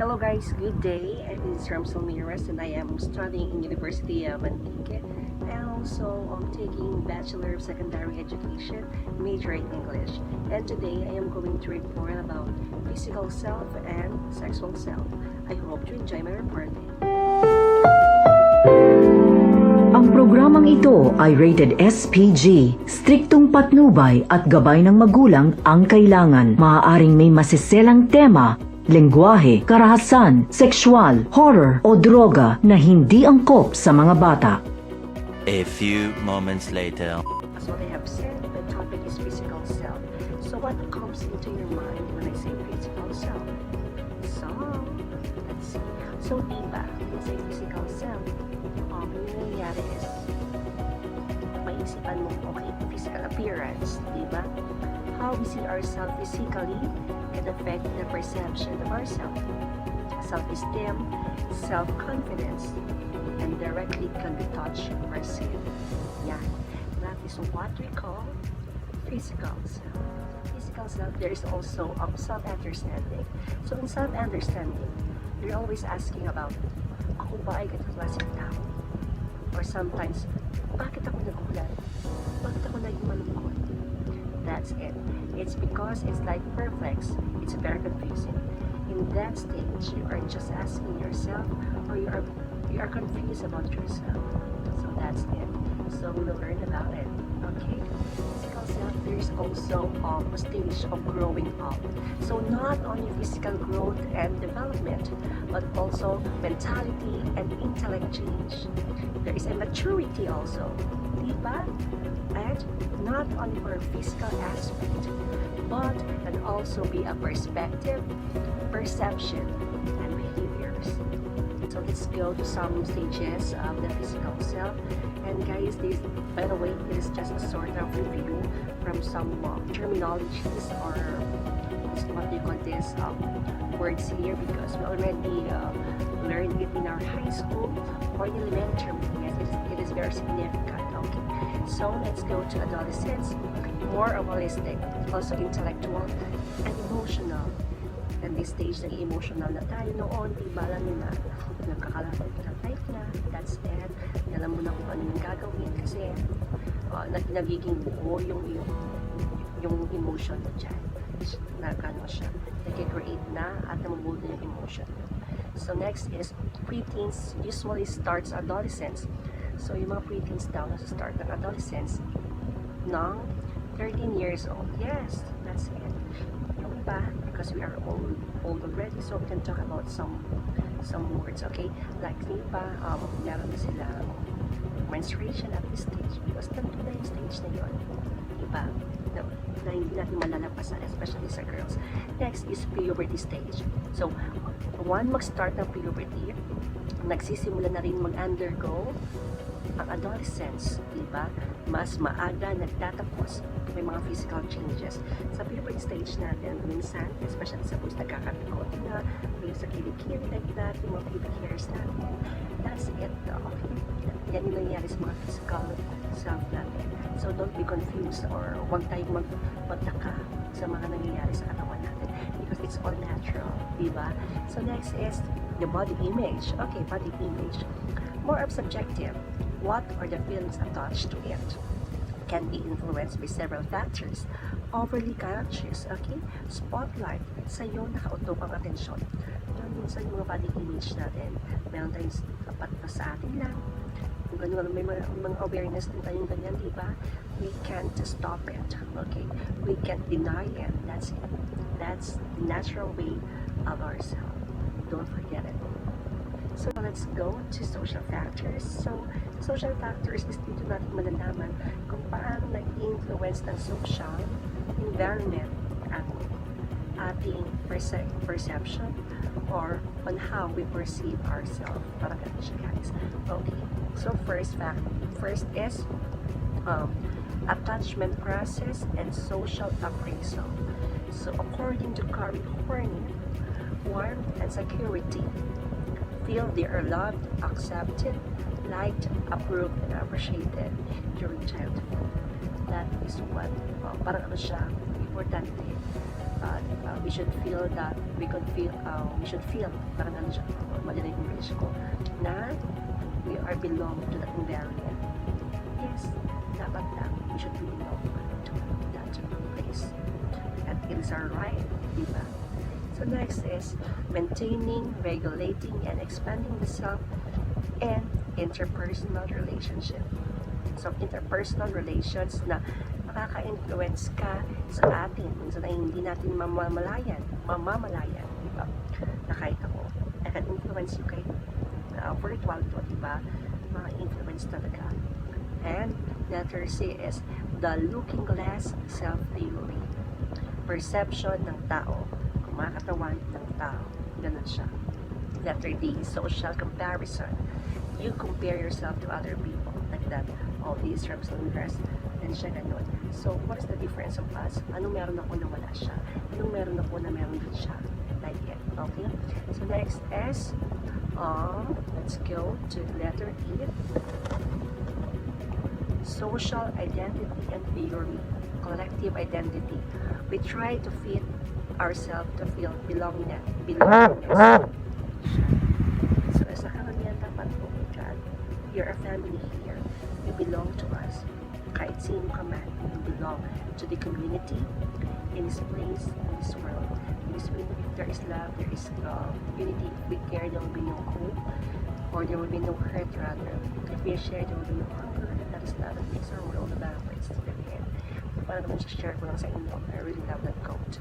Hello guys, good day. This is Ramsel Miras and I am studying in University of Antique and also taking Bachelor of Secondary Education, major in English. And today I am going to report about physical self and sexual self. I hope you enjoy my reporting. Ang programang ito ay rated SPG. Striktong patnubay at gabay ng magulang ang kailangan. Maaaring may masiselang tema, lengguwahe, karahasan, sexual, horror o droga na hindi angkop sa mga bata. A few moments later. As what I have said, the topic is physical self. So what comes into your mind when I say physical self? So, let's see. So, diba, when I say physical self, yung nangyayari is, maisipan mo, okay, physical appearance, diba? How we see ourselves physically can affect the perception of ourselves. Self-esteem, self-confidence, and directly can be touched or seen. Yeah, that is what we call physical self. Physical self, there is also self-understanding. So in self-understanding, you're always asking about, ako ba ay ganito klaseng tao? Or sometimes, bakit ako nagulat? Bakit ako naging malungkot? That's it. It's because it's like perplex. It's very confusing. In that stage, you are just asking yourself, or you are confused about yourself. So that's it. So we'll learn about it. Okay. Physical self. There is also a stage of growing up. So not only physical growth and development, but also mentality and intellect change. There is a maturity also. Diba? And not only for a physical aspect, but can also be a perspective, perception, and behaviors. So let's go to some stages of the physical self. And guys, this, by the way, it is just a sort of review from some terminologies or what do you call this words here, because we already learned it in our high school or elementary. Yes, it is very significant. Okay, so let's go to adolescence. More holistic, also intellectual and emotional. And this stage, naging emotional na tayo noon, diba alam nyo na, nagkakalapit na, that's it. Alam mo na kung ano yung gagawin kasi nagiging buo yung emotion mo dyan. Nagkano siya, nag-create na at namumulo yung emotion. So next is preteens, usually starts adolescence. So yung mga preteens daw na start ng adolescence ng 13 years old. Yes, that's it. Yung iba, because we are old already, so we can talk about some words, okay? Like yung iba, meron na sila menstruation at this stage because nandun na yung stage na yun. Iba, na hindi natin malalampasan, especially sa girls. Next is puberty stage. So, one mag-start ng puberty, nagsisimula na rin mag-undergo ang adolescence, diba? Mas maaga nagtatapos, may mga physical changes. Sa puberty stage natin, minsan, especially sa boys, nagkakabikot na, may sa kilikili natin, mga pubic hairs natin. That's it, okay? Yan yung nangyayari sa mga physical self natin. So don't be confused or huwag tayong magtaka sa mga nangyayari sa katawan natin because it's all natural, diba? So next is the body image. Okay, body image. More of subjective. What are the feelings attached to it? Can be influenced by several factors. Overly conscious, okay? Spotlight, sa iyo nakautok ang atensyon. Yun minsan yung mga body image natin. Meron tayong tapat pa sa atin lang. Kung gano'n, may mga awareness din tayong ganyan, diba? We can't stop it, okay? We can't deny it. That's it. That's the natural way of ourselves. Don't forget it. So let's go to social factors. So social factors is dito natin malalaman kung paano nag-influence ng social environment at ating perception or on how we perceive ourselves. Parang ganun siya, guys. Okay. So first is attachment process and social appraisal. So according to Carrie Horney, warmth and security. Feel they are loved, accepted, liked, approved, and appreciated during childhood. That is what, parang ano siya, importante we should feel that we should feel, parang ano siya, mali na yung English ko, na we are belong to that environment. Yes, dapat lang, we should belong to that place. And it is our right, diba? So next is maintaining, regulating, and expanding the self and interpersonal relationship. So interpersonal relations na makaka-influence ka sa atin, minsan ay hindi natin mamamalayan, diba? Na kahit ako, I can influence you kahit virtual to, diba? Maka-influence talaga. And letter C is the looking glass self-theory. Perception ng tao, kumakatawan ng tao, ganun siya. Letter D, social comparison. You compare yourself to other people, like that. Oh, these reps and dress, and siya ganun. So, what's the difference of us? Anong meron ako na wala siya? Anong meron ako na meron din siya? Like it, okay? So, next is, let's go to letter E. Social identity and theory, collective identity. We try to fit ourselves to feel belongingness. So, sa karamihan dapat po, God, you're a family here. You belong to us. Kahit sino ka man, you belong to the community, in this place, in this world. In this world, if there is love, there is unity. If we care, there will be no hope, or there will be no hurt, rather. If we share, there will be no hunger. That is not a place or world of that place to live in. Parang naman share ko lang sa inyo. I really love that quote.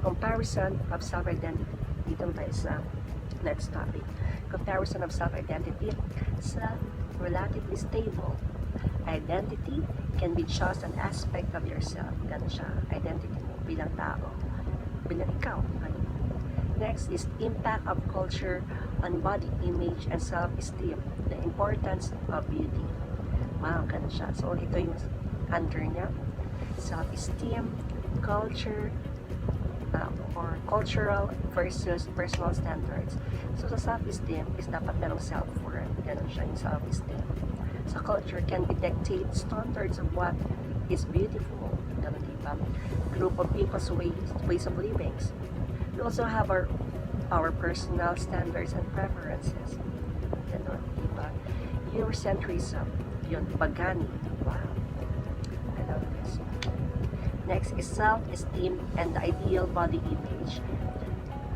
Comparison of self-identity. Dito tayo sa next topic. Comparison of self-identity. Self-relatively stable. Identity can be just an aspect of yourself. Ganun siya. Identity mo bilang tao. Bilang ikaw. Ano? Next is impact of culture on body image and self-esteem. The importance of beauty. Wow, ganun siya. So, ito yung under niya. Self-esteem, culture, or cultural versus personal standards. So, sa self-esteem is dapat merong self-worth. Ganun siya yung self-esteem. Sa culture can be dictate standards of what is beautiful. Ganun, diba? Group of people's ways of living. We also have our personal standards and preferences. Ganun, diba? Eurocentrism. Yun, bagani. Wow. I love this. Next is self-esteem and the ideal body image.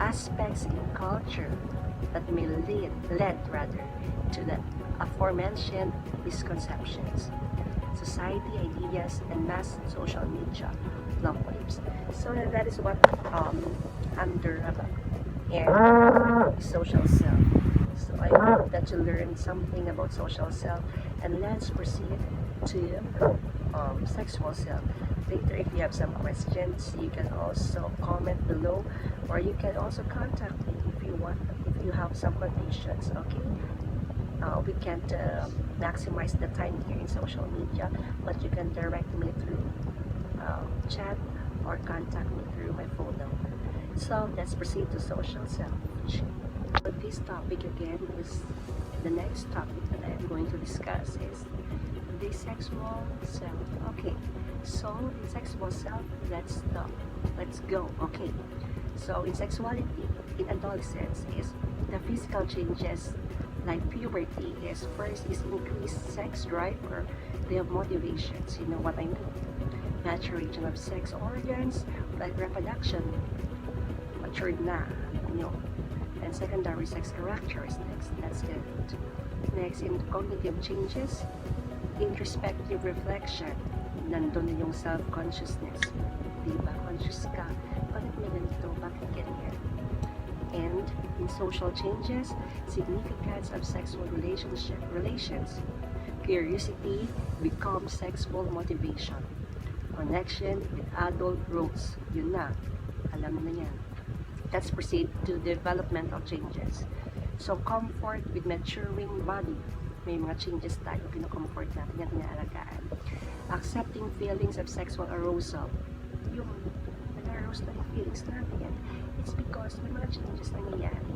Aspects in culture that may lead to the aforementioned misconceptions. Society, ideas, and mass social media love waves. So that is what under and social self. So I hope that you learned something about social self, and let's proceed to sexual self. Later, if you have some questions, you can also comment below, or you can also contact me if you want, if you have some conditions, okay? We can't maximize the time here in social media, but you can direct me through chat or contact me through my phone number. So let's proceed to social self. But this topic again is the next topic that I'm going to discuss is the sexual self. Okay, so in sexual self, let's go. Okay, so in sexuality, in adolescence, is the physical changes like puberty is first is increased sex drive, or they have motivations. You know what I mean? Maturation of sex organs, like reproduction, matured na, you know, and secondary sex characteristics. That's it. Next, in cognitive changes, introspective reflection, nandun na yung self-consciousness. Diba? Conscious ka. Bakit may ganito? Bakit ganyan? And in social changes, significance of sexual relations. Curiosity becomes sexual motivation. Connection with adult roles. Yun na. Alam na yan. Let's proceed to developmental changes. So, comfort with maturing body. May mga changes tayo, pinocomfort natin yan, inaalagaan. Accepting feelings of sexual arousal. Yung nag-arouse na yung feelings natin, it's because may mga changes nangyayari.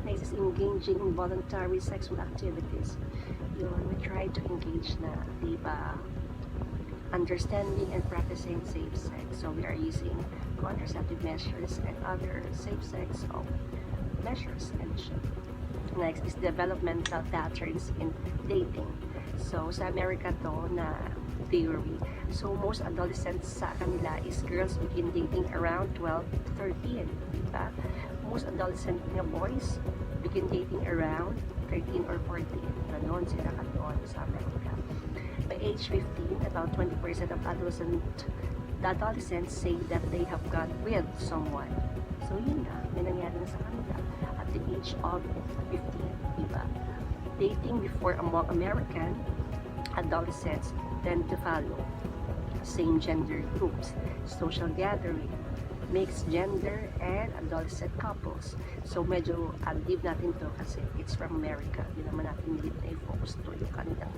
Next is engaging in voluntary sexual activities. Yun, we try to engage na, diba? Understanding and practicing safe sex. So we are using contraceptive measures and other safe sex measures. And next is developmental patterns in dating. So, sa America to na theory. So, most adolescents sa kanila is girls begin dating around 12 to 13. Diba? Most adolescent na boys begin dating around 13 or 14. Ganon sila katoon sa America. By age 15, about 20% of adolescents say that they have got with someone. So, yun na. May nangyari na sa kanila at the age of 15. Diba? Dating before among American adolescents tend to follow same gender groups, social gathering, mixed gender, and adolescent couples. So medyo leave natin to kasi it's from America. Hindi naman natin need na i-focus to yung kanilang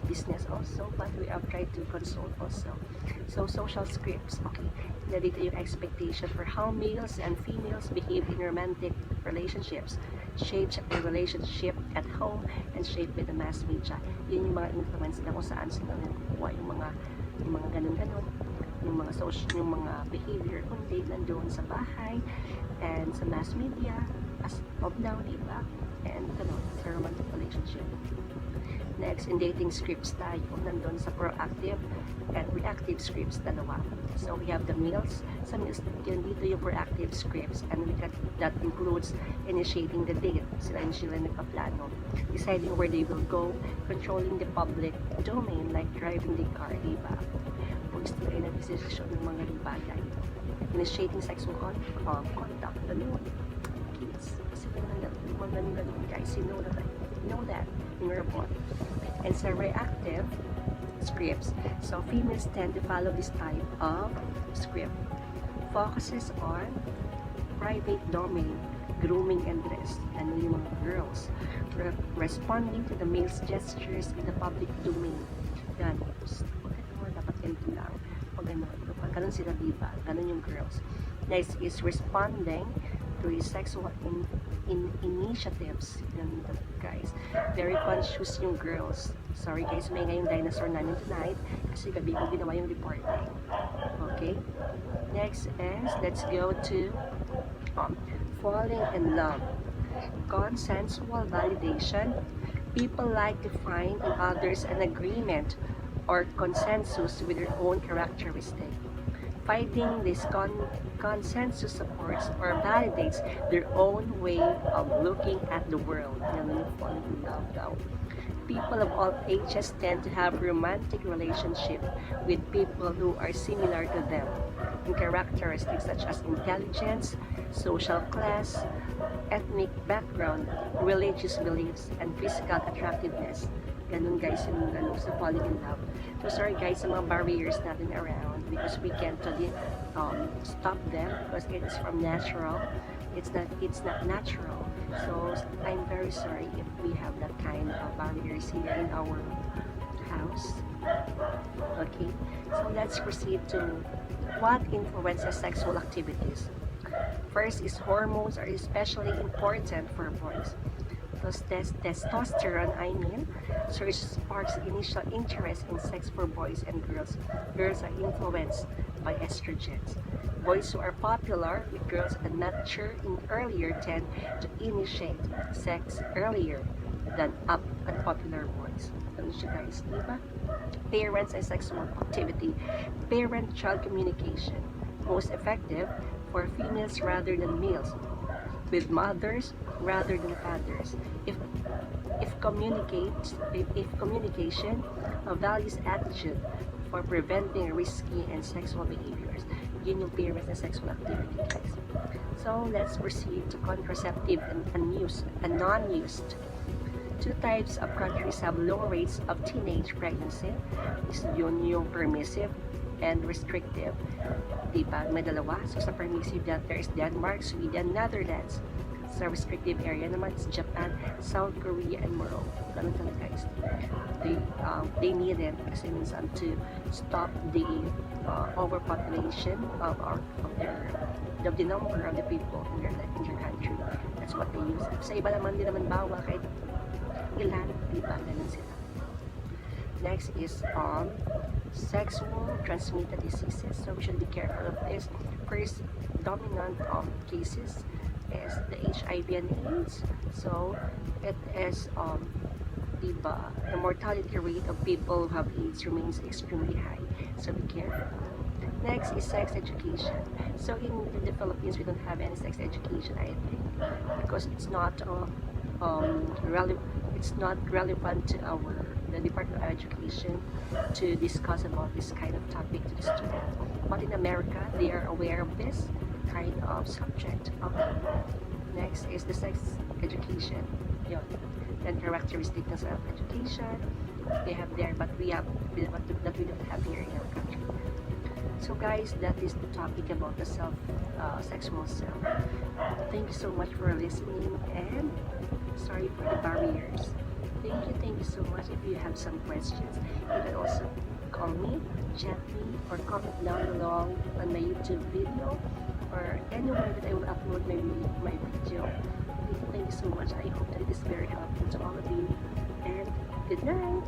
business also, but we have tried to consult also. So social scripts, okay. Narito yung expectation for how males and females behave in romantic relationships, shaped the relationship at home, and shaped by the mass media. Yun yung mga influence na kung saan sila nakukuha yung mga ganun-ganun, yung mga social, yung mga behavior kundi nandoon sa bahay and sa mass media as of now, diba? And ganun, sa romantic relationship. Next, in dating scripts tayo, nandun sa proactive and reactive scripts dalawa. So, we have the males. Sa males, dito yung proactive scripts and that includes initiating the date. Sila nagpaplano. Deciding where they will go, controlling the public domain like driving the car, diba? Boys sila ay nag-decision ng mga bagay. Initiating sexual contact, ganun. Kids, kasi mga ganun guys, you know that in your report. And sa reactive scripts, so females tend to follow this type of script. Focuses on private domain, grooming and dress, and yung mga girls responding to the male's gestures in the public domain. Yan, dapat ganito lang. Ganun sila, diba? Ganun yung girls. Next is responding to his sexual initiatives. Ganun guys. Very conscious yung girls. Sorry guys, may ngayong dinosaur namin tonight kasi gabi ko ginawa yung reporting. Okay? Next is, let's go to falling in love. Consensual validation. People like to find in others an agreement or consensus with their own characteristic. Finding this consensus supports or validates their own way of looking at the world. Yan yung falling in love daw. People of all ages tend to have romantic relationship with people who are similar to them in characteristics such as intelligence, social class, ethnic background, religious beliefs, and physical attractiveness. Ganun guys yung ganun sa falling in love. So sorry guys sa mga barriers natin around because we can't stop them because it is from natural. It's not natural. So I'm very sorry if we have that kind of barriers here in our house. Okay, so let's proceed to what influences sexual activities. First is hormones are especially important for boys. Testosterone, surge sparks initial interest in sex for boys and girls. Girls are influenced by estrogens. Boys who are popular with girls and mature in earlier tend to initiate sex earlier than unpopular boys. Ano siya guys, diba? Parents and sexual activity. Parent-child communication. Most effective for females rather than males. With mothers rather than fathers. If communication values attitude for preventing risky and sexual behaviors. Yun yung parents and sexual activity guys. So let's proceed to contraceptive and non-used. Two types of countries have low rates of teenage pregnancy. Is yun yung permissive and restrictive. Diba? May dalawa. So sa permissive there is Denmark, Sweden, Netherlands. Sa restrictive area naman is Japan, South Korea, and Morocco. Ganun talaga guys. They need it kasi minsan to stop the overpopulation of the number of the people in their country. That's what they use. Sa iba naman, di naman bawal kahit ilan, diba? Ganun sila. Next is sexual transmitted diseases. So we should be careful of this. First dominant cases is the HIV and AIDS. So it is the mortality rate of people who have AIDS remains extremely high. So be careful. Next is sex education. So in the Philippines, we don't have any sex education, I think, because it's not relevant to the Department of Education to discuss about this kind of topic to the student. But in America, they are aware of this kind of subject. Next is the sex education. Yun. Then characteristic ng self-education they have there, but we don't have here in our country. So guys, that is the topic about the sexual self. Thank you so much for listening, and sorry for the barriers. Thank you so much. If you have some questions, you can also call me, chat me, or comment down below on my YouTube video or anywhere that I will upload my video. Thank you so much. I hope that it is very helpful to all of you, and good night.